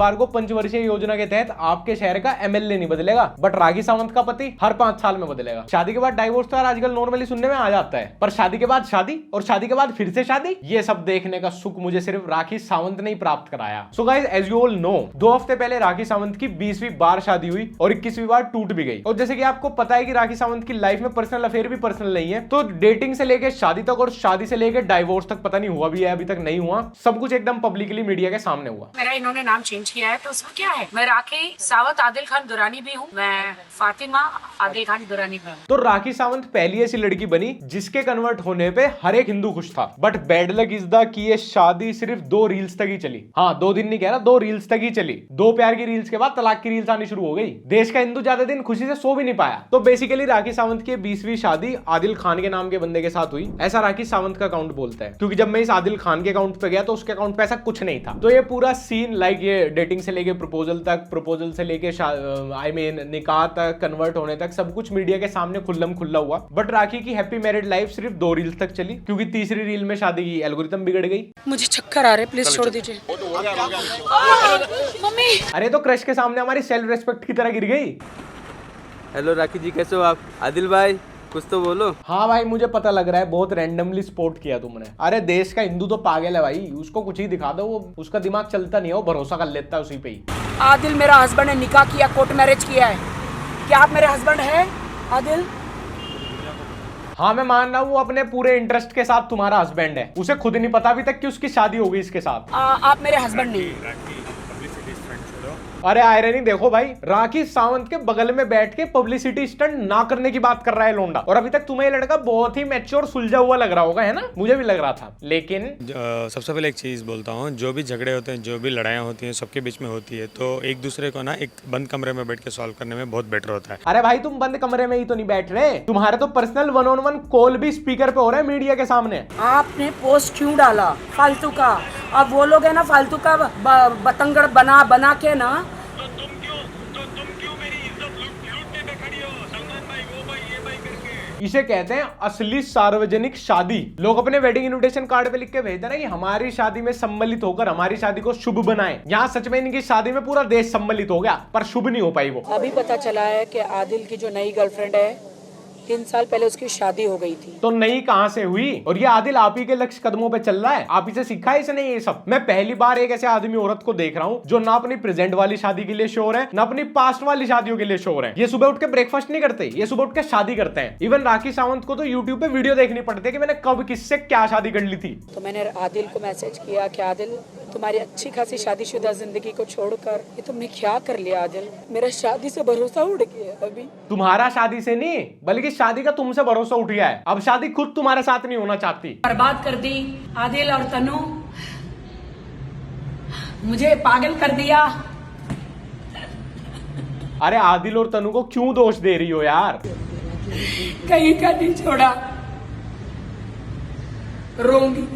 बार को पंचवर्षीय योजना के तहत आपके शहर का एमएलए नहीं बदलेगा, बट राखी सावंत का पति हर 5 साल में बदलेगा। शादी के बाद डाइवोर्स तो यार आजकल नॉर्मली सुनने में आ जाता है, पर शादी के बाद शादी और शादी के बाद फिर से शादी, ये सब देखने का सुख मुझे सिर्फ राखी सावंत ने ही प्राप्त कराया। So guys, as you all know, 2 हफ्ते पहले राखी सावंत की 20वीं बार शादी हुई और 21वीं बार टूट भी गई। और जैसे कि आपको पता है कि राखी सावंत की लाइफ में पर्सनल अफेयर भी पर्सनल नहीं है, तो डेटिंग से लेकर शादी तक और शादी से लेकर डाइवोर्स तक पता नहीं हुआ भी है, अभी तक नहीं हुआ, सब कुछ एकदम पब्लिकली मीडिया के सामने हुआ। मेरा इन्होंने नाम चेंज किया है तो उसमें क्या है, मैं राखी सावंत आदिल खान दुरानी भी हूँ, मैं फातिमा आदिल खान दुरानी भी हूँ। तो राखी सावंत पहली ऐसी लड़की बनी जिसके कन्वर्ट होने पे हर एक हिंदू खुश था, but bad luck is the कि ये शादी सिर्फ 2 रील्स तक ही चली। हाँ, 2 दिन नहीं कह रहा, 2 रील्स तक ही चली। 2 प्यार की रील्स के बाद तलाक की रील्स आनी शुरू हो गई। देश का हिंदू ज्यादा दिन खुशी से सो भी नहीं पाया। तो बेसिकली राखी सावंत की 20वीं शादी आदिल खान के नाम के बंदे के साथ हुई, ऐसा राखी सावंत का अकाउंट बोलता है। क्योंकि जब मैं इस आदिल खान के अकाउंट पे गया तो उसके अकाउंट पे ऐसा कुछ नहीं था। तो ये पूरा सीन लाइक ये डेटिंग से लेके प्रपोजल तक, प्रपोजल से लेके आई मीन निकाह तक, कन्वर्ट होने तक सब कुछ मीडिया के सामने खुल्लम खुल्ला हुआ। बट राखी की हैप्पी मैरिड लाइफ सिर्फ 2 रील्स तक चली, क्योंकि तीसरी रील में शादी की एल्गोरिथम बिगड़ गई। मुझे चक्कर आ रहे, प्लीज छोड़ दीजिए। मम्मी, अरे तो क्रश के सामने हमारी सेल्फ रेस्पेक्ट की तरह गिर गई। हेलो राखी जी, कैसे हो आप? आदिल भाई कुछ तो बोलो। हाँ भाई, मुझे पता लग रहा है बहुत रैंडमली सपोर्ट किया तुमने। अरे देश का हिंदू तो पागल है भाई, उसको कुछ ही दिखा दो, वो उसका दिमाग चलता नहीं है, वो भरोसा कर लेता है उसी पे ही। आदिल मेरा हस्बैंड है, निकाह किया, कोर्ट मैरिज किया है। क्या आप मेरे हस्बैंड हैं आदिल? हाँ, मैं मान रहा हूँ वो अपने पूरे इंटरेस्ट के साथ तुम्हारा हस्बैंड है। उसे खुद नहीं पता अभी तक कि उसकी शादी हो गई इसके साथ। आप मेरे हस्बैंड नहीं। अरे आयरनी देखो भाई, राखी सावंत के बगल में बैठ के पब्लिसिटी स्टंट ना करने की बात कर रहा है लोंडा, और अभी तक तुम्हें लड़का बहुत ही मैच्योर सुलझा हुआ लग रहा होगा, है ना? मुझे भी लग रहा था। लेकिन सबसे पहले एक चीज़ बोलता हूँ, जो भी झगड़े होते हैं, जो भी लड़ाइयाँ होती हैं, सबके बीच में होती है, तो एक दूसरे को ना एक बंद कमरे में बैठ के सॉल्व करने में बहुत बेटर होता है। अरे भाई, तुम बंद कमरे में ही तो नहीं बैठ रहे, तुम्हारे तो पर्सनल 1-on-1 कॉल भी स्पीकर पे हो रहा है मीडिया के सामने। आपने पोस्ट क्यों डाला फालतू का? अब वो लोग है ना फालतू का बतंगड़ बना बना के ना। इसे कहते हैं असली सार्वजनिक शादी। लोग अपने वेडिंग इनविटेशन कार्ड पे लिख के भेजते हैं ना कि हमारी शादी में सम्मिलित होकर हमारी शादी को शुभ बनाएं। यहाँ सच में इनकी शादी में पूरा देश सम्मिलित हो गया, पर शुभ नहीं हो पाई वो। अभी पता चला है कि आदिल की जो नई गर्लफ्रेंड है, 3 साल पहले उसकी शादी हो गई थी। तो नई कहां से हुई? और ये आदिल आप ही के लक्ष्य कदमों पे चल रहा है, आप इसे सिखा है इसने ये सब। मैं पहली बार एक ऐसे आदमी औरत को देख रहा हूँ जो ना अपनी प्रेजेंट वाली शादी के लिए श्योर है, ना अपनी पास्ट वाली शादियों के लिए श्योर है। ये सुबह उठ के ब्रेकफास्ट नहीं करते, ये सुबह उठ के शादी करते हैं। इवन राखी सावंत को तो यूट्यूब पे वीडियो देखनी पड़ती है कि मैंने कब किससे क्या शादी कर ली थी। तो मैंने आदिल को मैसेज किया कि आदिल, तुम्हारी अच्छी खासी शादीशुदा जिंदगी को छोड़कर ये तुमने क्या कर लिया आदिल? मेरा शादी से भरोसा उड़ गया अभी। तुम्हारा शादी से नहीं, बल्कि शादी का तुमसे भरोसा उठ गया है। अब शादी खुद तुम्हारे साथ नहीं होना चाहती। बर्बाद कर दी आदिल और तनु, मुझे पागल कर दिया। अरे आदिल और तनु को क्यों दोष दे रही हो यार? कहीं का नहीं छोड़ा, रोंगी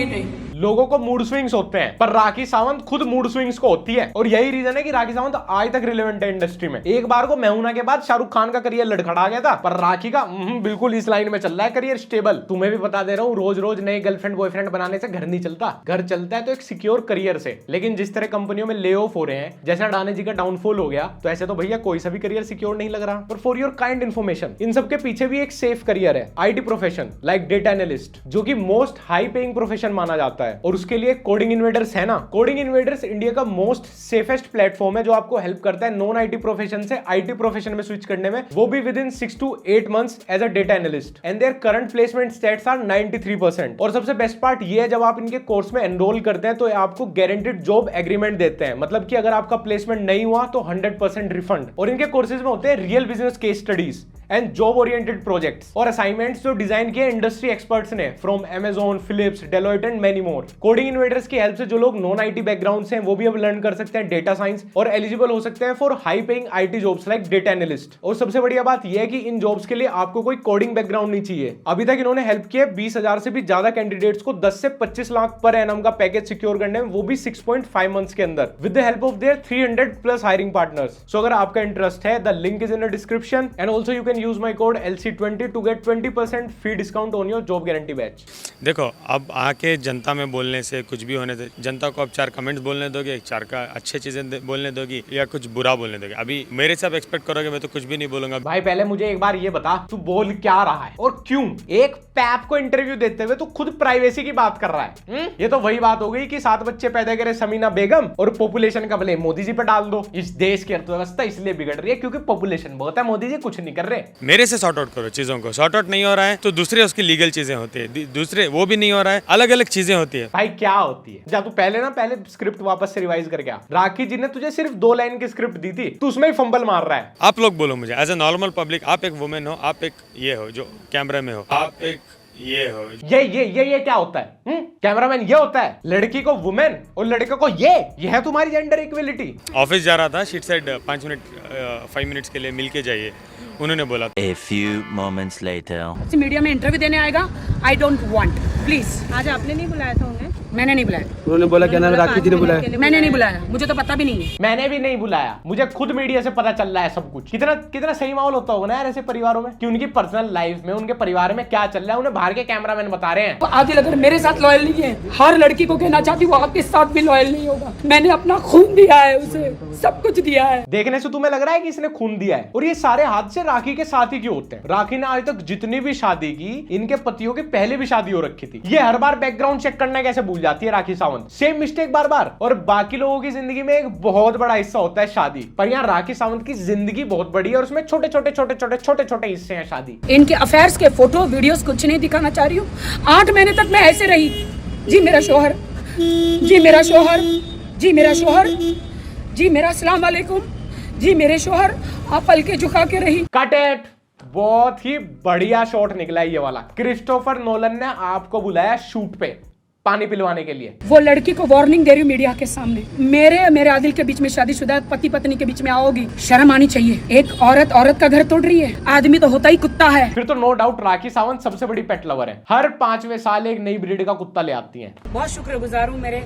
नहीं। लोगों को मूड स्विंग्स होते हैं, पर राखी सावंत खुद मूड स्विंग्स को होती है, और यही रीजन है कि राखी सावंत आज तक रिलेवेंट है इंडस्ट्री में। एक बार को मेहुना के बाद शाहरुख खान का करियर लड़खड़ा गया था, पर राखी का बिल्कुल इस लाइन में चल रहा है करियर स्टेबल। तुम्हें भी बता दे रहा हूँ, रोज रोज नए गर्लफ्रेंड बॉयफ्रेंड बनाने से घर नहीं चलता। घर चलता है तो एक सिक्योर करियर से। लेकिन जिस तरह कंपनियों में ले ऑफ हो रहे हैं, जैसा अडानी जी का डाउनफॉल हो गया, तो ऐसे तो भैया कोई सा भी करियर सिक्योर नहीं लग रहा। पर फॉर योर काइंड इन्फॉर्मेशन, इन सबके पीछे भी एक सेफ करियर है, IT profession like data analyst, जो कि मोस्ट हाई पेइंग प्रोफेशन माना जाता है। और उसके लिए कोडिंग इन्वेडर्स है ना, कोडिंग इन्वेडर्स इंडिया का मोस्ट सेफेस्ट प्लेटफॉर्म है, जो आपको हेल्प करता है नॉन आईटी प्रोफेशन से आईटी प्रोफेशन में स्विच करने में, वो भी within 6 to 8 months as a data analyst. And their current placement status are 93%। और सबसे बेस्ट पार्ट ये है, जब आप इनके कोर्स में एनरोल करते हैं तो आपको गारंटीड जॉब एग्रीमेंट देते हैं। मतलब कि अगर आपका प्लेसमेंट नहीं हुआ तो 100% रिफंड। और इनके कोर्सेज में होते हैं real business case studies and job oriented projects और असाइनमेंट्स जो डिजाइन किए इंडस्ट्री एक्सपर्ट्स ने from Amazon, Philips, Deloitte and many more. Coding invaders की हेल्प से जो लोग नॉन आईटी बैकग्राउंड से हैं, वो भी अब लर्न कर सकते हैं डेटा साइंस और एलिजिबल हो सकते हैं for high paying IT jobs like data analyst. और सबसे बढ़िया बात यह है कि इन जॉब्स के लिए आपको कोई कोडिंग बैकग्राउंड नहीं चाहिए। अभी तक इन्होंने हेल्प किया 20,000 से भी ज्यादा कैंडिडेट्स को 10 से 25 लाख पर एनम का पैकेज सिक्योर करने में, वो भी 6.5 मंथ्स के अंदर with the help of their 300+ hiring partners. So अगर आपका इंटरेस्ट है, the link is in the description and also you can use my code LC20 to get 20% free discount on your job guarantee batch. देखो, अब आके जनता में बोलने से, कुछ भी होने से, जनता को अब 4 कमेंट्स बोलने दोगे, 4 का अच्छे चीज़ें बोलने दोगी या कुछ बुरा बोलने दोगे? अभी मेरे से आप एक्सपेक्ट करोगे मैं तो कुछ भी नहीं बोलूंगा। भाई पहले मुझे एक बार ये बता, तू बोल क्या रहा है और क्यों? एक पैप को इंटरव्यू देते हुए तू खुद प्राइवेसी की बात कर रहा है। ये तो वही बात हो गई कि 7 बच्चे पैदा करे समीना बेगम और पॉपुलेशन का ब्लेम मोदी जी पे डाल दो। इस देश की अर्थव्यवस्था इसलिए बिगड़ रही है क्योंकि पॉपुलेशन बहुत है, मोदी जी कुछ नहीं कर रहे। मेरे से सॉर्ट आउट करो चीज़ों को। सॉर्ट आउट नहीं हो रहा है तो दूसरे उसकी लीगल चीज़ें होती है, दूसरे वो भी नहीं हो रहा है, अलग अलग चीज़ें होती है। भाई क्या होती है? जा तू पहले स्क्रिप्ट वापस से रिवाइज करके आ। राखी जी ने तुझे सिर्फ 2 लाइन की स्क्रिप्ट दी थी, तू उसमें ही फंबल मार रहा है। आप लोग बोलो मुझे, एज ए नॉर्मल पब्लिक, आप एक वुमेन हो, आप एक ये हो जो कैमरा में हो, आप एक ये हो। ये क्या होता है? कैमरामैन ये होता है, लड़की को वुमेन और लड़के को ये है तुम्हारी जेंडर इक्वलिटी। ऑफिस जा रहा था, शीट साइड 5 मिनट्स के लिए मिल के जाइए, उन्होंने बोला। A few moments later. Media में इंटरव्यू देने आएगा, आई डोंट वांट, प्लीज। आज आपने नहीं बुलाया था उन्हें? मैंने नहीं बुलाया। उन्होंने बोला क्या नाम, राखी जी ने बुलाया? मैंने नहीं बुलाया, मुझे तो पता भी नहीं है। मैंने भी नहीं बुलाया, मुझे खुद मीडिया से पता चल रहा है सब कुछ। कितना सही माहौल होता होगा ना यार ऐसे परिवारों में, कि उनकी पर्सनल लाइफ में, उनके परिवार में क्या चल रहा है उन्हें बाहर के कैमरामैन बता रहे हैं। आदिल अगर मेरे साथ लॉयल नहीं है, हर लड़की को कहना चाहती हूँ आपके साथ भी लॉयल नहीं होगा। मैंने अपना खून दिया है उसे, सब कुछ दिया है। देखने से तुम्हें लग रहा है कि इसने खून दिया है? और ये सारे हादसे राखी के साथ ही क्यों होते हैं? राखी ने आज तक जितनी भी शादी की, इनके पतियों की पहले भी शादी हो रखी थी। ये हर बार बैकग्राउंड चेक करना कैसे भूल जाती है राखी सावंत? सेम मिस्टेक बार बार। और बाकी लोगों की जिंदगी में एक बहुत बड़ा हिस्सा होता है शादी, पर यहाँ राखी सावंत की जिंदगी बहुत बड़ी है और उसमें छोटे छोटे हिस्से हैं शादी। इनके अफेयर्स के फोटो वीडियोस कुछ नहीं दिखाना चाह रही हूँ। 8 महीने तक मैं ऐसे रही। जी मेरा शोहर, जी मेरा शोहर, जी मेरा शोहर, जी मेरा अस्सलाम वालेकुम, जी मेरे शोहर। आप पलके झुका के रही। Cut it. बहुत ही बढ़िया शॉट निकला है ये वाला। क्रिस्टोफर नोलन ने आपको बुलाया शूट पे पानी पिलवाने के लिए। वो लड़की को वार्निंग दे रही हूँ मीडिया के सामने, मेरे आदिल के बीच में शादीशुदा पति पत्नी के बीच में आओगी, शर्म आनी चाहिए। एक औरत का घर तोड़ रही है, आदमी तो होता ही कुत्ता है। फिर तो नो डाउट राखी सावंत सबसे बड़ी पेट लवर है। हर 5वें साल एक नई ब्रीड का कुत्ता ले आती है। बहुत शुक्रगुजार हूँ मेरे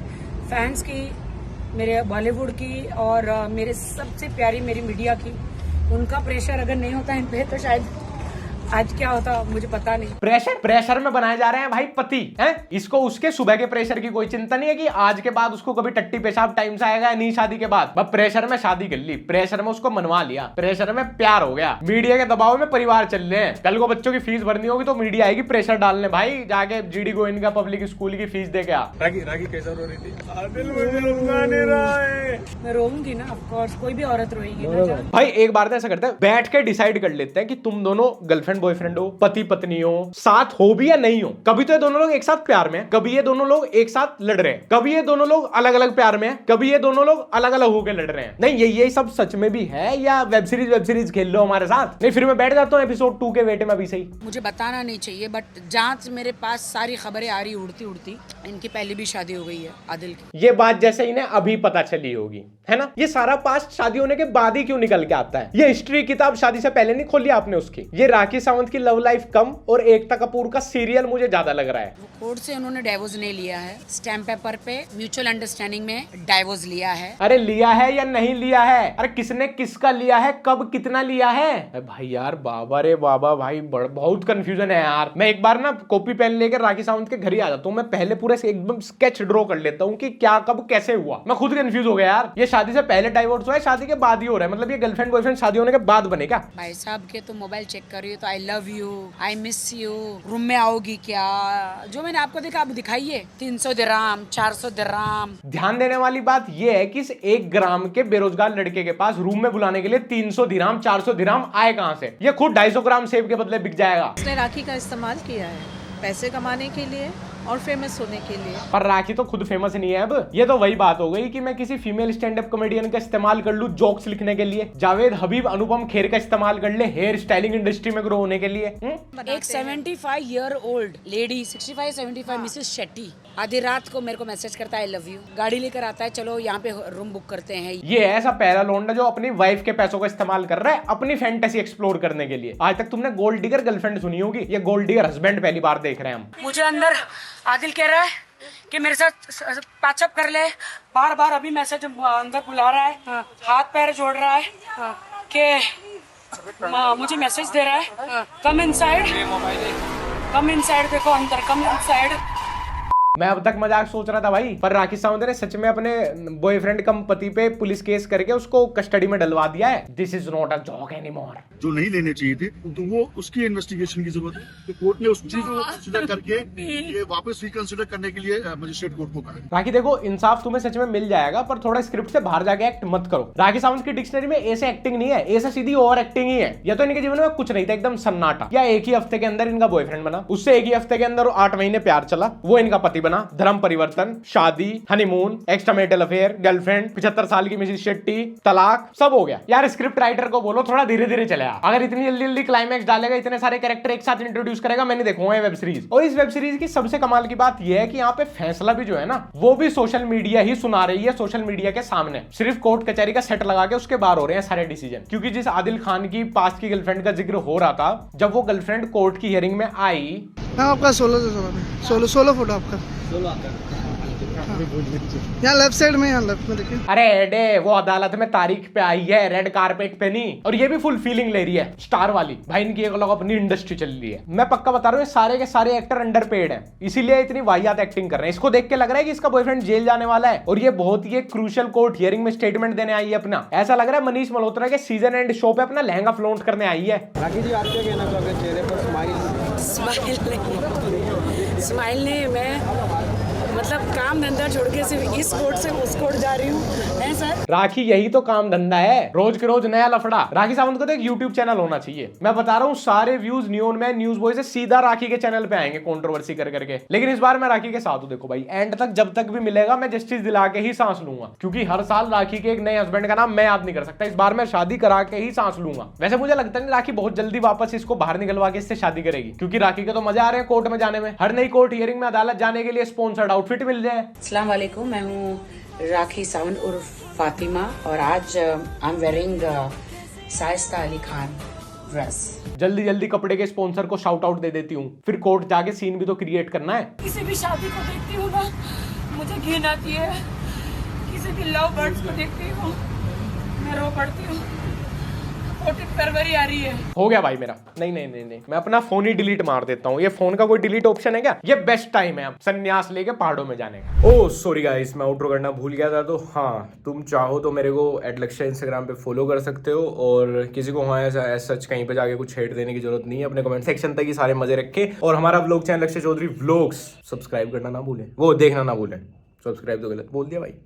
फैंस की, मेरे बॉलीवुड की और मेरे सबसे प्यारी मेरी मीडिया की। उनका प्रेशर अगर नहीं होता इन पे तो शायद आज क्या होता मुझे पता नहीं। प्रेशर में बनाए जा रहे हैं भाई पति हैं। इसको उसके सुबह के प्रेशर की कोई चिंता नहीं है कि आज के बाद उसको कभी टट्टी पेशाब टाइम से आएगा या नहीं शादी के बाद। बस प्रेशर में शादी कर ली, प्रेशर में उसको मनवा लिया, प्रेशर में प्यार हो गया, मीडिया के दबाव में परिवार चल रहे हैं। कल को बच्चों की फीस भरनी होगी तो मीडिया आएगी प्रेशर डालने, भाई जाके जीडी गोविंद का पब्लिक स्कूल की फीस दे के आ। राखी कैसा रो रही थी? मैं रोऊंगी ना, ऑफ कोर्स कोई भी औरत रोएगी ना। भाई एक बार तो ऐसा करते हैं, बैठ के डिसाइड कर लेते हैं कि तुम दोनों गर्लफ्रेंड बॉयफ्रेंड हो, पति पत्नी हो, साथ हो भी या नहीं हो। कभी तो ये दोनों लोग एक साथ प्यार में हैं, कभी ये दोनों लोग एक साथ लड़ रहे हैं, कभी ये दोनों लोग अलग अलग प्यार में हैं, कभी ये दोनों लोग अलग अलग होकर लड़ रहे हैं। नहीं ये सब सच में भी है या वेब सीरीज खेल लो हमारे साथ? नहीं फिर मैं बैठ जाता हूँ एपिसोड 2 के वेट में अभी से ही। मुझे बताना नहीं चाहिए बट जांच मेरे पास सारी खबरें आ रही उड़ती, इनकी पहले भी शादी हो गई है आदिल की। ये बात जैसे इन्हें अभी पता चली होगी, है ना? ये सारा पास्ट शादी होने के बाद ही क्यों निकल के आता है? ये हिस्ट्री किताब शादी से पहले नहीं खोली आपने उसकी। ये राखी सावंत की लव लाइफ कम और एकता कपूर का सीरियल मुझे ज्यादा लग रहा है। वो कोर्ट से उन्होंने डाइवोर्स नहीं लिया है, स्टैम्प पेपर पे म्यूचुअल अंडरस्टैंडिंग में डाइवोर्स लिया है। अरे लिया है या नहीं लिया है? अरे किसने किसका लिया है, कब कितना लिया है? अरे भाई यार बाबा रे बाबा भाई बहुत कंफ्यूजन है यार। मैं एक बार ना कॉपी पेन लेकर राखी सावंत के घर ही आ जाता हूँ, मैं पहले पूरे एकदम स्केच ड्रॉ कर लेता हूँ कि क्या कब कैसे हुआ। मैं खुद कंफ्यूज हो गया यार। ये शादी से पहले डाइवोर्स हुआ है, शादी के बाद ही हो रहा है? मतलब ये गर्लफ्रेंड बॉयफ्रेंड शादी होने के बाद बनेगा? भाई साहब के तो मोबाइल चेक कर रही हो तो I love you, I miss you, room में आओगी क्या? जो मैंने आपको देखा आप दिखाइए। 300 दिरहम, 400 दिरहम। ध्यान देने वाली बात यह है कि इस 1 ग्राम के बेरोजगार लड़के के पास रूम में बुलाने के लिए 300 दिरहम 400 दिरहम आए कहां से? ये खुद 250 ग्राम सेब के बदले बिक जाएगा। उसने राखी का इस्तेमाल किया है पैसे कमाने के लिए और फेमस होने के लिए। पर राखी तो खुद फेमस नहीं है अब। ये तो वही बात हो गई कि मैं किसी फीमेल स्टैंड अप कॉमेडियन का इस्तेमाल कर लूं जोक्स लिखने के लिए, जावेद हबीब अनुपम खेर का इस्तेमाल कर ले हेयर स्टाइलिंग इंडस्ट्री में ग्रो होने के लिए। एक 75 year old lady 65-75 Mrs Shetty आधी रात को मेरे को मैसेज करता है आई लव यू, गाड़ी लेकर आता है चलो यहाँ पे रूम बुक करते हैं। ये ऐसा पहला लौंडा जो अपनी वाइफ के पैसों का इस्तेमाल कर रहा है अपनी फैंटेसी एक्सप्लोर करने के लिए। आज तक तुमने गोल्ड डिगर गर्लफ्रेंड सुनी होगी, ये गोल्ड डिगर हस्बैंड पहली बार देख रहे हैं हम। मुझे अंदर आदिल कह रहा है कि मेरे साथ पैचअप कर ले, बार बार अभी मैसेज अंदर बुला रहा है, हाथ पैर जोड़ रहा है कि मुझे मैसेज दे रहा है, कम इनसाइड देखो अंदर, कम इनसाइड। मैं अब तक मजाक सोच रहा था भाई, पर राखी सावंत ने सच में अपने बॉयफ्रेंड कम पति पे पुलिस केस करके उसको कस्टडी में डलवा दिया है। This is not a joke anymore. जो नहीं लेने चाहिए थे तो वो उसकी इन्वेस्टिगेशन की जरूरत है, तो कोर्ट ने उस चीज को कंसिडर करके ये वापस रिकंसिडर करने के लिए मजिस्ट्रेट कोर्ट को कहा। राखी देखो, इंसाफ तुम्हें सच में मिल जाएगा, पर थोड़ा स्क्रिप्ट से बाहर जाके एक्ट मत करो। राखी सावंत की डिक्शनरी में ऐसे एक्टिंग नहीं है, ऐसे सीधी ओवर एक्टिंग ही है। या तो इनके जीवन में कुछ नहीं था, एकदम सन्नाटा, या एक ही हफ्ते के अंदर इनका बॉयफ्रेंड बना, उससे एक ही हफ्ते के अंदर 8 महीने प्यार चला, वो इनका पति बना, धर्म परिवर्तन, शादी, हनीमून, एक्स्ट्रामैरिटल अफेयर, गर्लफ्रेंड, 75 साल की मिसेस शेट्टी, तलाक, सब हो गया। यार स्क्रिप्ट राइटर को बोलो थोड़ा धीरे धीरे चलेगा। अगर इतनी जल्दी जल्दी क्लाइमैक्स डालेगा, इतने सारे कैरेक्टर एक साथ इंट्रोड्यूस करेगा, मैं नहीं देखूंगा ये वेब सीरीज। और इस वेब सीरीज की सबसे कमाल की बात यह है कि यहाँ पे फैसला भी जो है ना, वो भी सोशल मीडिया ही सुना रही है, सोशल मीडिया के सामने। सिर्फ कोर्ट कचहरी का सेट लगा के उसके बाहर हो रहे हैं सारे डिसीजन। क्योंकि जिस आदिल खान की पास्ट की गर्लफ्रेंड का जिक्र हो रहा था, जब वो गर्लफ्रेंड कोर्ट की हियरिंग में आई, आपका 16 फोटो आपका यहाँ लेफ्ट साइड में, यहाँ लेफ्ट में देखिए। अरे एडे, वो अदालत में तारीख पे आई है, रेड कारपेट पे नहीं, और ये भी फुल फीलिंग ले रही है, स्टार वाली। भाई इनकी एक लोग अपनी इंडस्ट्री चल रही है। मैं पक्का बता रहा हूँ, सारे के सारे एक्टर अंडरपेड हैं, इसीलिए इतनी वाहियात एक्टिंग कर रहे हैं। इसको देख के लग रहा है कि इसका बॉयफ्रेंड जेल जाने वाला है, और ये बहुत ही क्रूशियल कोर्ट हियरिंग में स्टेटमेंट देने आई है अपना। ऐसा लग रहा है मनीष मल्होत्रा के सीजन एंड शो पे अपना लहंगा फ्लॉन्ट करने आई है। राखी जी, आप क्या कहना चाहोगे? चेहरे पर स्माइल नहीं, मैं मतलब काम धंधा छोड़ के सिर्फ इस कोर्ट से उस कोर्ट जा रही हूँ, है सर। राखी यही तो काम धंधा है, रोज के रोज नया लफड़ा। राखी सावंत को तो एक यूट्यूब चैनल होना चाहिए। मैं बता रहा हूँ, सारे व्यूज न्यून में न्यूज बॉय से सीधा राखी के चैनल पे आएंगे कंट्रोवर्सी कर करके। लेकिन इस बार मैं राखी के साथ हूँ। देखो भाई, एंड तक जब तक भी मिलेगा मैं जस्टिस दिला के ही सांस लूंगा, क्योंकि हर साल राखी के एक नए हस्बैंड का नाम मैं याद नहीं कर सकता। इस बार मैं शादी करा के ही सांस लूंगा। वैसे मुझे लगता नहीं राखी बहुत जल्दी वापस इसको बाहर निकलवा के इससे शादी करेगी, क्योंकि राखी के तो मजा आ रहे हैं कोर्ट में जाने में। हर नई कोर्ट हियरिंग में अदालत जाने के लिए स्पॉन्सर्ड आउटफिट मिल जाए। अस्सलाम वालेकुम, मैं हूँ राखी सावंत उर्फ फातिमा, और आज I am wearing Shaista Ali Khan dress. जल्दी जल्दी कपड़े के स्पॉन्सर को शाउट आउट दे देती हूँ, फिर कोर्ट जाके सीन भी तो क्रिएट करना है। किसी भी शादी को देखती हूँ ना, मुझे घिन आती है। किसी भी लव बर्ड्स को देखती हूँ, मैं रो पड़ती हूँ। 14 फरवरी आ रही है। हो गया भाई मेरा। नहीं नहीं नहीं नहीं, मैं अपना फोन ही डिलीट मार देता हूँ। ये फोन का कोई डिलीट ऑप्शन है क्या? ये बेस्ट टाइम है अब संन्यास लेके पहाड़ों में जाने का। ओह सॉरी गाइस, मैं आउटरो करना भूल गया था। तो हाँ, तुम चाहो तो मेरे को @लक्ष्य इंस्टाग्राम पे फॉलो कर सकते हो, और किसी को हाँ ऐसा सच कहीं पे जाके कुछ हेट देने की जरूरत नहीं है। अपने कमेंट सेक्शन तक ही सारे मजे रखे, और हमारा व्लॉग चैनल लक्ष्य चौधरी व्लॉग्स सब्सक्राइब करना ना भूलें, वो देखना ना भूलें। सब्सक्राइब तो गलत बोल दिया भाई।